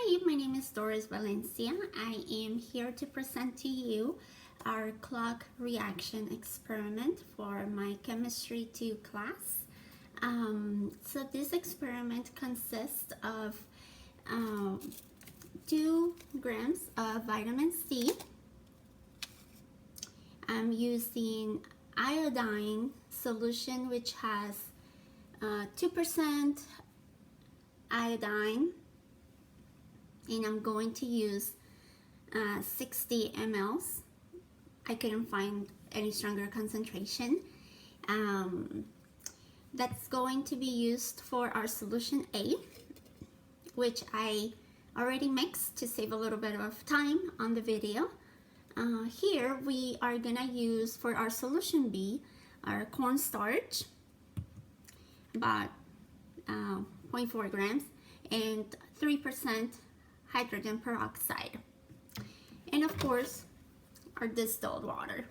Hi, my name is Doris Valencia. I am here to present to you our clock reaction experiment for my Chemistry 2 class. So this experiment consists of 2 grams of vitamin C. I'm using iodine solution which has 2% iodine, and I'm going to use 60 mLs. I couldn't find any stronger concentration. That's going to be used for our solution A, which I already mixed to save a little bit of time on the video. Here we are gonna use for our solution B our cornstarch, about 0.4 grams, and 3% hydrogen peroxide, and of course our distilled water.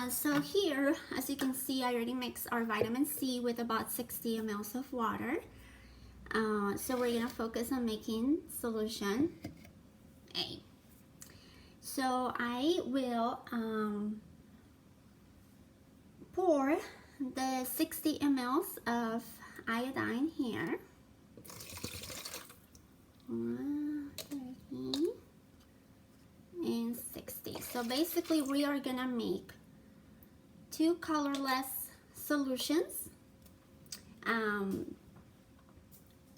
So here, as you can see, I already mixed our vitamin C with about 60 mLs of water. So we're gonna focus on making solution A. So I will pour the 60 mLs of iodine here. 30 and 60. So basically we are gonna make 2 colorless solutions.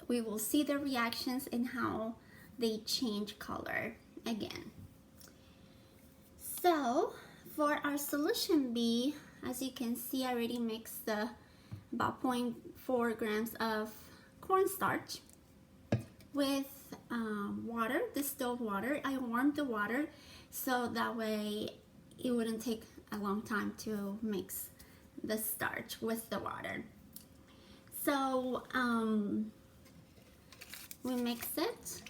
We will see the reactions and how they change color again. So for our solution B, as you can see, I already mixed the about 0.4 grams of cornstarch with water, distilled water. I warmed the water so that way it wouldn't take a long time to mix the starch with the water. So we mix it.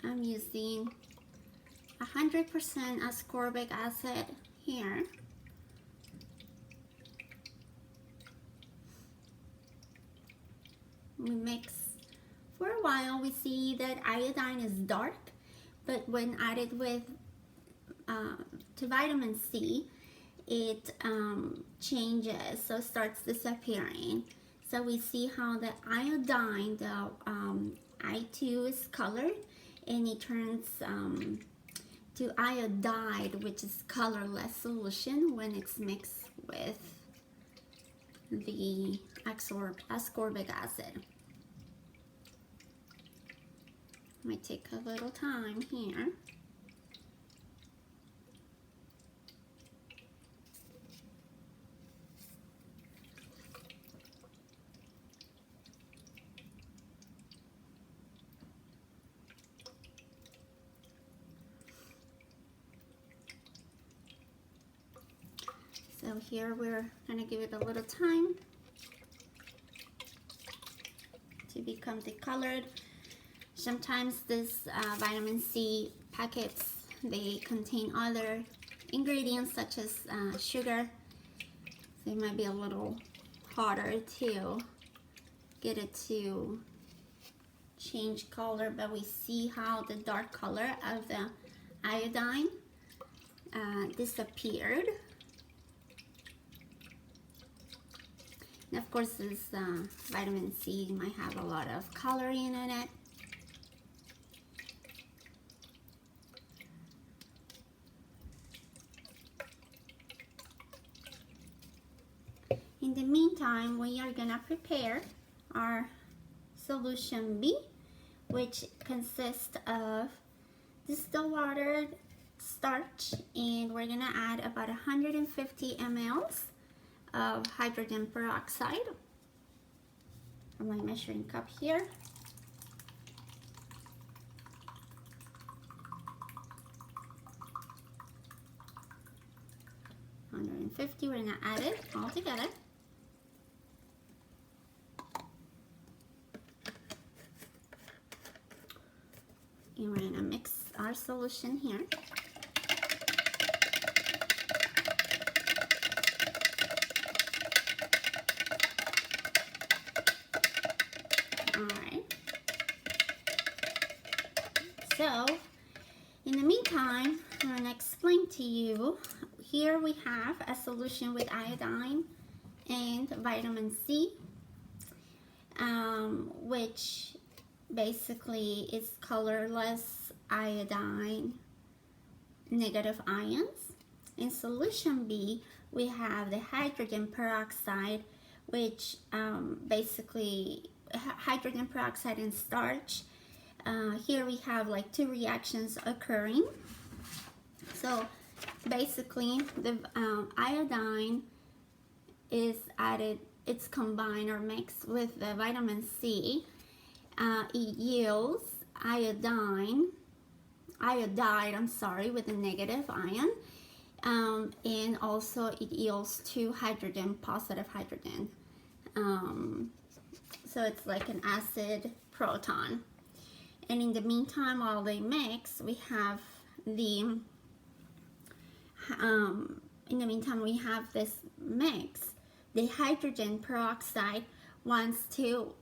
I'm using 100% ascorbic acid here. We mix for a while. We see that iodine is dark, but when added with to vitamin C, it changes, so starts disappearing. So we see how the iodine, the I2 is colored, and it turns to iodide, which is colorless solution when it's mixed with the ascorbic acid. Might take a little time here. So here we're gonna give it a little time to become decolored. Sometimes this vitamin C packets, they contain other ingredients such as sugar, so it might be a little harder to get it to change color, but we see how the dark color of the iodine disappeared. And of course this vitamin C might have a lot of coloring in it. In the meantime, we are gonna prepare our solution B, which consists of distilled water, starch, and we're gonna add about 150 mLs of hydrogen peroxide from my measuring cup here. We're gonna add it all together. And we're gonna mix our solution here. So in the meantime, I'm going to explain to you. Here we have a solution with iodine and vitamin C, which basically is colorless iodine negative ions. In solution B, we have the hydrogen peroxide, which basically hydrogen peroxide and starch. Here we have like two reactions occurring. So basically the iodine is added, it's combined or mixed with the vitamin C. It yields iodide, with a negative ion. And also it yields two hydrogen, positive hydrogen. So it's like an acid proton. And in the meantime, while they mix, we have the this mix. The hydrogen peroxide wants to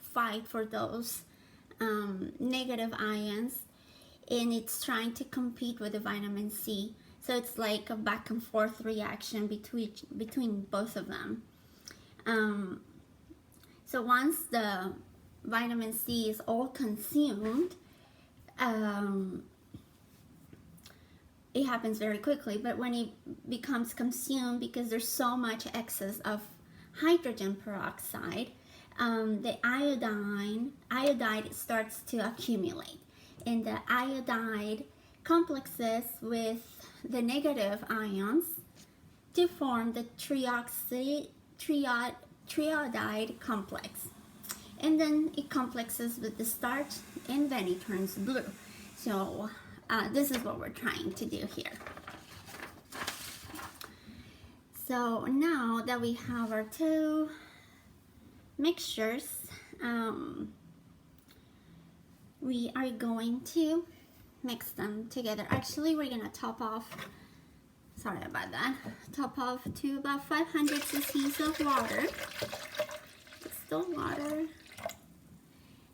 fight for those negative ions, and it's trying to compete with the vitamin C. So it's like a back and forth reaction between both of them. So once the vitamin C is all consumed, it happens very quickly, but when it becomes consumed, because there's so much excess of hydrogen peroxide, the iodide starts to accumulate, and the iodide complexes with the negative ions to form the triiodide complex, and then it complexes with the starch, and then it turns blue. So this is what we're trying to do here. So now that we have our two mixtures, we are going to mix them together. Actually, we're gonna top off to about 500 cc's of water, distilled water,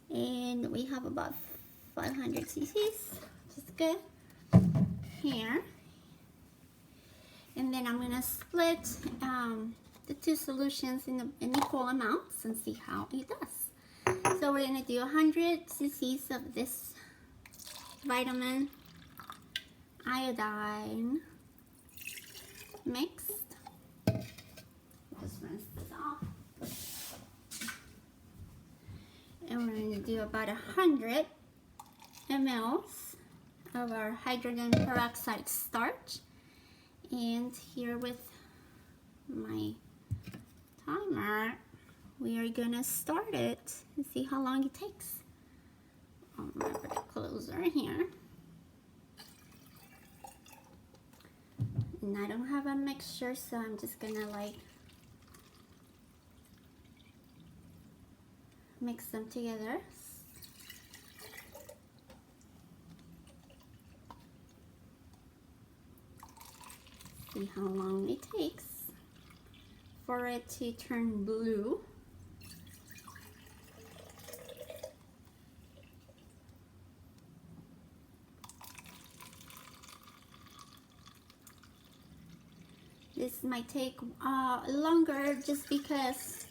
and we have about 500 cc's, which is good here. And then I'm gonna split the two solutions in equal amounts and see how it does. So we're gonna do 100 cc's of this vitamin iodine mixed. Just rinse this off. And we're going to do about 100 mLs of our hydrogen peroxide starch. And here with my timer, we are going to start it and see how long it takes. I'll remember the closer here. And I don't have a mixture, so I'm just gonna like mix them together. See how long it takes for it to turn blue. This might take longer just because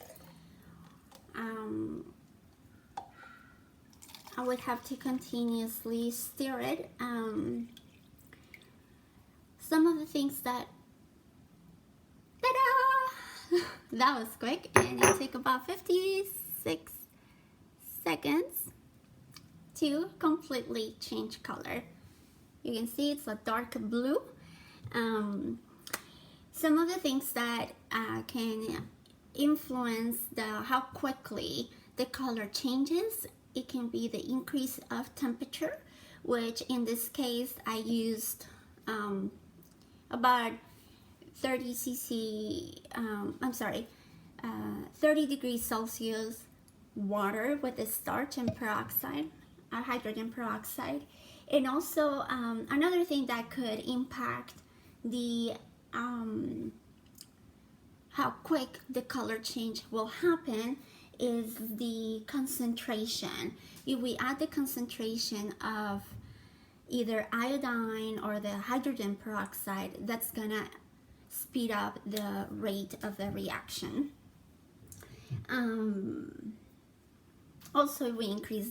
I would have to continuously stir it. Some of the things that, ta-da! That was quick, and it took about 56 seconds to completely change color. You can see it's a dark blue. Some of the things that can influence how quickly the color changes, it can be the increase of temperature, which in this case I used about 30 degrees Celsius water with the starch and peroxide, hydrogen peroxide. And also another thing that could impact the how quick the color change will happen is the concentration. If we add the concentration of either iodine or the hydrogen peroxide, that's gonna speed up the rate of the reaction. Also, if we increase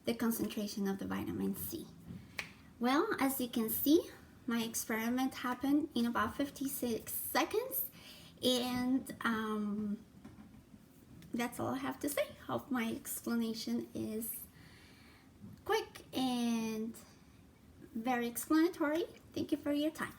the concentration of the vitamin C. Well, as you can see, my experiment happened in about 56 seconds, and that's all I have to say. Hope my explanation is quick and very explanatory. Thank you for your time.